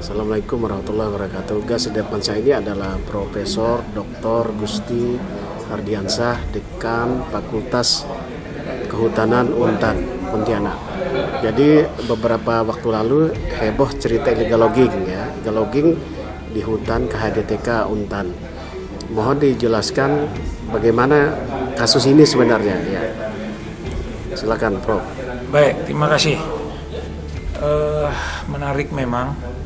Assalamualaikum warahmatullahi wabarakatuh. Gas di depan saya ini adalah Profesor Dr. Gusti Ardiansah, Dekan Fakultas Kehutanan Untan, Pontianak. Jadi beberapa waktu lalu heboh cerita illegal logging ya, illegal logging di hutan KHDTK Untan. Mohon dijelaskan bagaimana kasus ini sebenarnya ya. Silakan Prof. Baik, terima kasih. Menarik memang.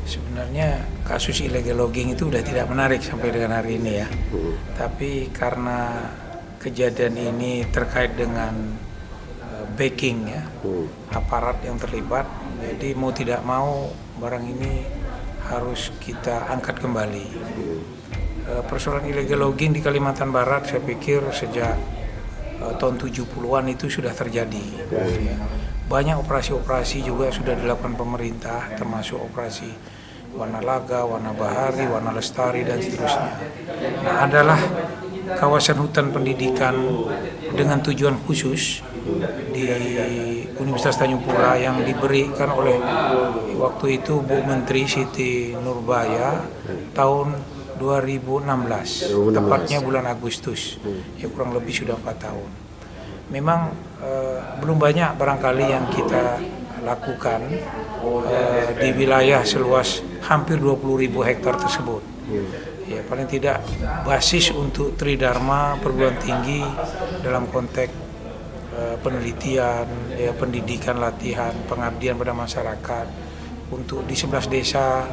Sebenarnya kasus illegal logging itu udah tidak menarik sampai dengan hari ini ya. Tapi karena kejadian ini terkait dengan backing ya, aparat yang terlibat, jadi mau tidak mau barang ini harus kita angkat kembali. Persoalan illegal logging di Kalimantan Barat saya pikir sejak tahun 70-an itu sudah terjadi. Ya. Banyak operasi-operasi juga sudah dilakukan pemerintah, termasuk operasi Wana Laga, Wana Bahari, Wana Lestari, dan seterusnya. Nah, adalah kawasan hutan pendidikan dengan tujuan khusus di Universitas Tanjung Pura yang diberikan oleh waktu itu Bu Menteri Siti Nurbaya tahun 2016, tepatnya bulan Agustus, ya kurang lebih sudah 4 tahun. Memang belum banyak barangkali yang kita lakukan di wilayah seluas hampir 20.000 hektar tersebut. Ya, paling tidak basis untuk Tridharma perguruan tinggi dalam konteks penelitian, ya, pendidikan, latihan, pengabdian pada masyarakat untuk di 11 desa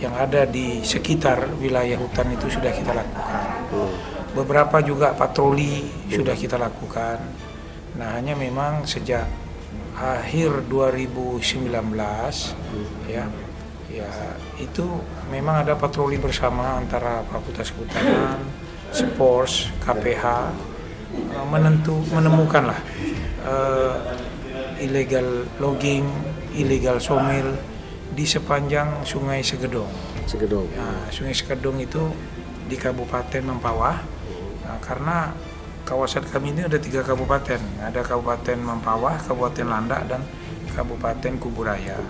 yang ada di sekitar wilayah hutan itu sudah kita lakukan. Beberapa juga patroli sudah kita lakukan. Nah, hanya memang sejak akhir 2019 ya itu memang ada patroli bersama antara Fakultas Kehutanan, Spors, KPH menemukanlah illegal logging, illegal sawmill di sepanjang Sungai Segedong. Nah, Sungai Segedong itu di Kabupaten Mempawah. Nah, karena kawasan kami ini ada 3 kabupaten, ada Kabupaten Mempawah, Kabupaten Landak, dan Kabupaten Kuburaya.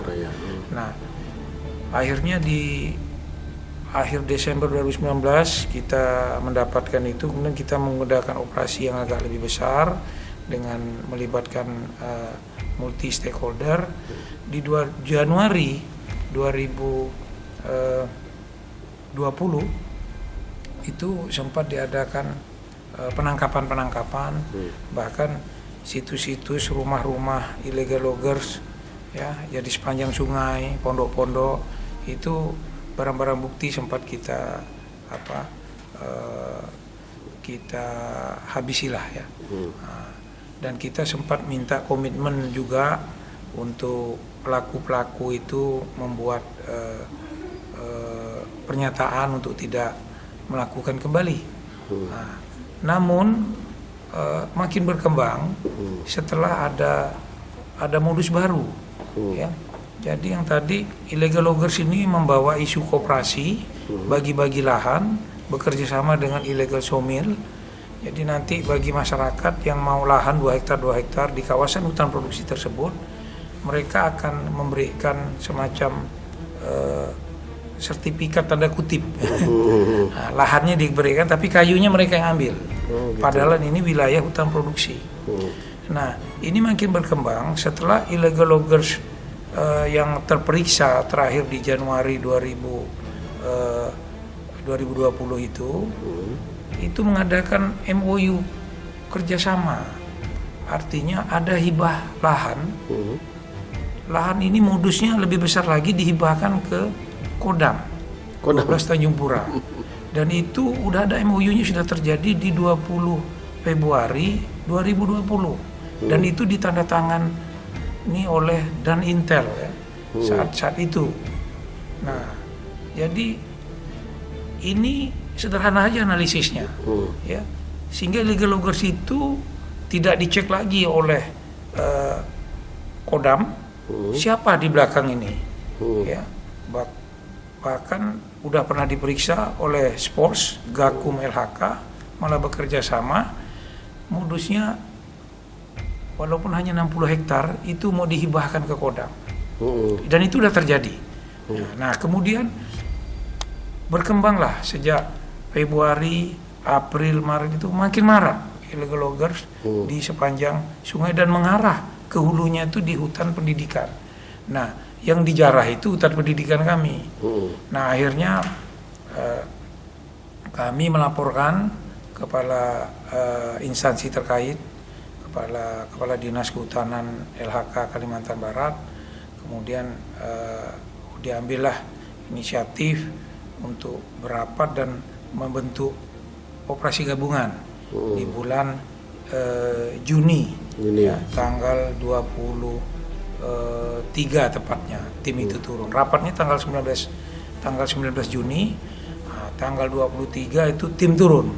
Nah, akhirnya di akhir Desember 2019 kita mendapatkan itu, kemudian kita menggunakan operasi yang agak lebih besar dengan melibatkan multi stakeholder. Di Januari 2020 itu sempat diadakan penangkapan, bahkan situs-situs rumah-rumah illegal loggers ya, di sepanjang sungai, pondok-pondok itu barang-barang bukti sempat kita kita habisilah ya. Dan kita sempat minta komitmen juga untuk pelaku-pelaku itu membuat pernyataan untuk tidak melakukan kembali. Namun makin berkembang setelah ada modus baru ya. Jadi yang tadi illegal loggers ini membawa isu koperasi, bagi-bagi lahan, bekerja sama dengan illegal sawmill. Jadi nanti bagi masyarakat yang mau lahan 2 hektar di kawasan hutan produksi tersebut, mereka akan memberikan semacam sertifikat tanda kutip. Nah, lahannya diberikan tapi kayunya mereka yang ambil. Padahal ini wilayah hutan produksi. Nah, ini makin berkembang setelah illegal loggers yang terperiksa terakhir di Januari 2020 itu mengadakan MOU kerjasama. Artinya ada hibah lahan. Lahan ini modusnya lebih besar lagi, dihibahkan ke Kodam 12 Tanjung Pura. Dan itu udah ada MOU-nya sudah terjadi di 20 Februari 2020. Dan itu ditandatangan ini oleh Dan Intel ya, saat itu. Nah, jadi ini sederhana aja analisisnya ya, sehingga illegal loggers itu tidak dicek lagi oleh Kodam siapa di belakang ini ya. Bahkan udah pernah diperiksa oleh Spors, Gakum, LHK, malah bekerja sama. Modusnya walaupun hanya 60 hektar itu mau dihibahkan ke Kodam. Dan itu sudah terjadi. Nah, kemudian berkembanglah sejak Februari, April, Maret itu makin marak illegal loggers di sepanjang sungai dan mengarah ke hulunya itu di hutan pendidikan. Nah, yang dijarah itu hutan pendidikan kami. Nah, akhirnya kami melaporkan kepala instansi terkait, kepala Dinas Kehutanan LHK Kalimantan Barat. Kemudian diambillah inisiatif untuk berapat dan membentuk operasi gabungan di bulan Juni ya, tanggal 23 tepatnya tim itu turun. Rapatnya tanggal 19 Juni, tanggal 23 itu tim turun.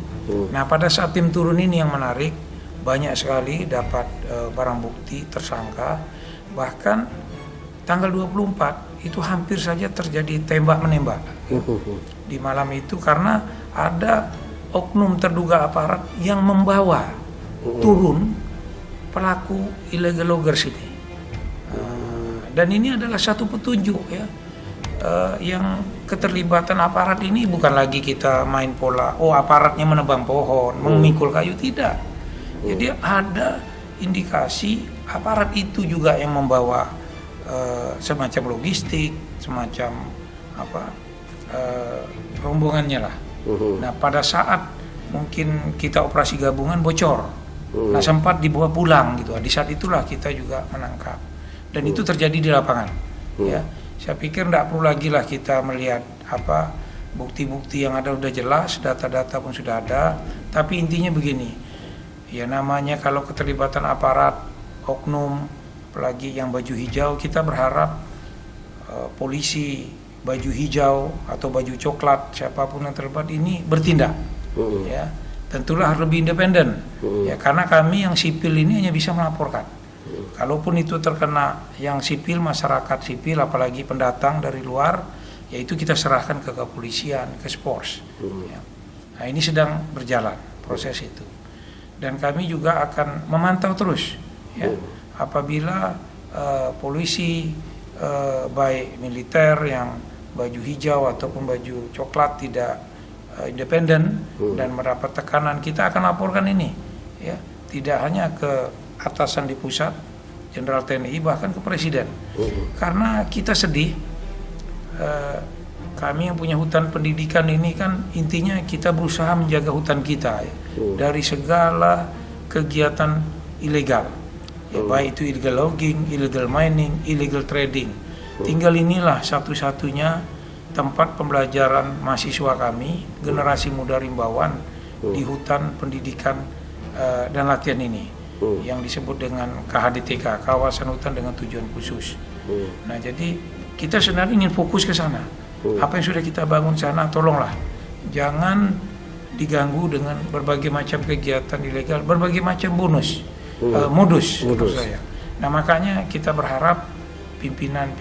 Nah, pada saat tim turun ini yang menarik, banyak sekali dapat barang bukti tersangka. Bahkan tanggal 24 itu hampir saja terjadi tembak-menembak di malam itu karena ada oknum terduga aparat yang membawa turun pelaku illegal loggers ini. Dan ini adalah satu petunjuk ya, yang keterlibatan aparat ini bukan lagi kita main pola, aparatnya menebang pohon, memikul kayu, tidak. Jadi ada indikasi aparat itu juga yang membawa semacam logistik, semacam rombongannya lah. Nah, pada saat mungkin kita operasi gabungan bocor, nah sempat dibawa pulang gitu. Di saat itulah kita juga menangkap, dan itu terjadi di lapangan. Ya, saya pikir tidak perlu lagi lah kita melihat bukti-bukti yang ada sudah jelas, data-data pun sudah ada. Tapi intinya begini, ya namanya kalau keterlibatan aparat, oknum, apalagi yang baju hijau, kita berharap polisi baju hijau atau baju coklat, siapapun yang terlibat ini bertindak. Ya, tentulah harus lebih independen. Ya, karena kami yang sipil ini hanya bisa melaporkan. Kalaupun itu terkena yang sipil, masyarakat sipil, apalagi pendatang dari luar, yaitu kita serahkan ke kepolisian, ke Spors. Ya. Nah, ini sedang berjalan proses itu. Dan kami juga akan memantau terus. Ya, apabila polisi baik militer yang baju hijau ataupun baju coklat tidak independen dan mendapat tekanan, kita akan laporkan ini, ya, tidak hanya ke atasan di pusat, Jenderal TNI, bahkan ke Presiden. Karena kita sedih, kami yang punya hutan pendidikan ini kan intinya kita berusaha menjaga hutan kita ya, dari segala kegiatan ilegal, ya, baik itu illegal logging, illegal mining, illegal trading. Tinggal inilah satu-satunya tempat pembelajaran mahasiswa kami, generasi muda rimbawan di hutan pendidikan dan latihan ini, yang disebut dengan KHDTK, kawasan hutan dengan tujuan khusus. Nah, jadi kita sebenarnya ingin fokus ke sana. Apa yang sudah kita bangun sana, tolonglah jangan diganggu dengan berbagai macam kegiatan ilegal, berbagai macam modus. Saya. Nah, makanya kita berharap pimpinan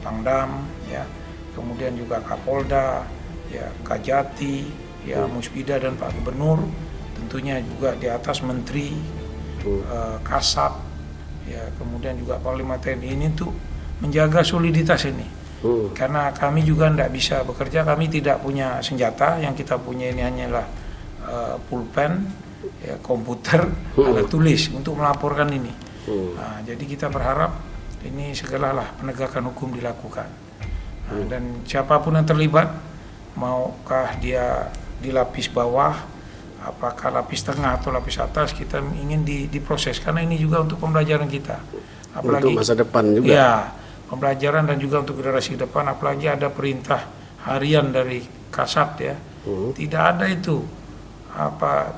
Pangdam, ya, kemudian juga Kapolda, ya, Kajati, ya, Musbida dan Pak Gubernur, tentunya juga di atas Menteri, Kasat, ya, kemudian juga Panglima TNI ini tuh menjaga soliditas ini. Karena kami juga tidak bisa bekerja, kami tidak punya senjata, yang kita punya ini hanyalah pulpen, ya, komputer, alat tulis untuk melaporkan ini. Nah, jadi kita berharap ini segeralah penegakan hukum dilakukan. Nah, dan siapapun yang terlibat, maukah dia di lapis bawah, apakah lapis tengah atau lapis atas, kita ingin diproses, karena ini juga untuk pembelajaran kita. Apalagi untuk masa depan juga. Ya, pembelajaran dan juga untuk generasi depan. Apalagi ada perintah harian dari Kasat, ya. Tidak ada itu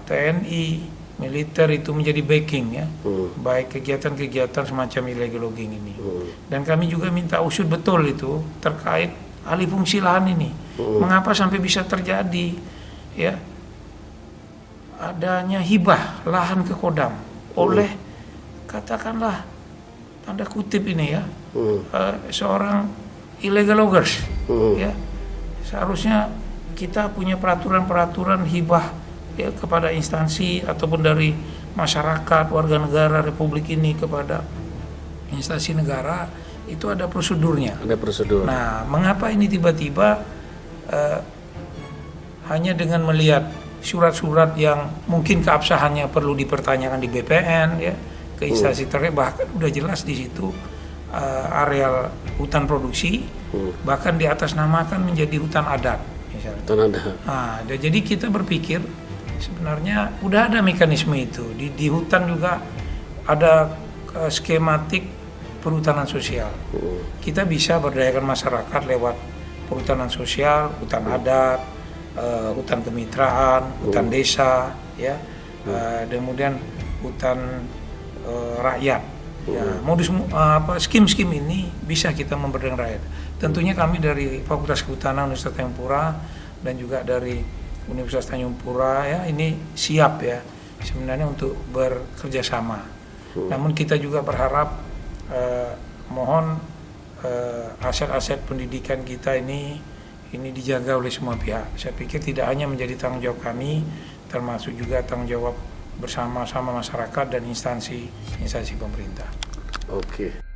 TNI, militer itu menjadi backing, ya, baik kegiatan-kegiatan semacam illegal logging ini. Dan kami juga minta usut betul itu terkait alih fungsi lahan ini. Mengapa sampai bisa terjadi, ya, adanya hibah lahan ke Kodam oleh katakanlah tanda kutip ini, ya, seorang illegal loggers, ya. Seharusnya kita punya peraturan hibah, ya, kepada instansi ataupun dari masyarakat, warga negara Republik ini kepada instansi negara, itu ada prosedurnya. Ada prosedur. Nah, mengapa ini tiba-tiba hanya dengan melihat surat-surat yang mungkin keabsahannya perlu dipertanyakan di BPN, ya, ke instansi terkait, bahkan udah jelas di situ areal hutan produksi, bahkan diatasnamakan menjadi hutan adat, misalnya. Hutan adat. Nah, jadi kita berpikir sebenarnya udah ada mekanisme itu di hutan juga ada skematik perhutanan sosial. Kita bisa berdayakan masyarakat lewat perhutanan sosial, hutan adat, hutan kemitraan, hutan desa, ya, kemudian hutan rakyat. Ya, skim-skim ini bisa kita memberdayakan rakyat. Tentunya kami dari Fakultas Kehutanan Universitas Tanjung Pura dan juga dari Universitas Tanjung Pura, ya, ini siap, ya, sebenarnya untuk bekerja sama. Namun kita juga berharap mohon aset-aset pendidikan kita ini dijaga oleh semua pihak. Saya pikir tidak hanya menjadi tanggung jawab kami, termasuk juga tanggung jawab bersama-sama masyarakat dan instansi pemerintah. Oke.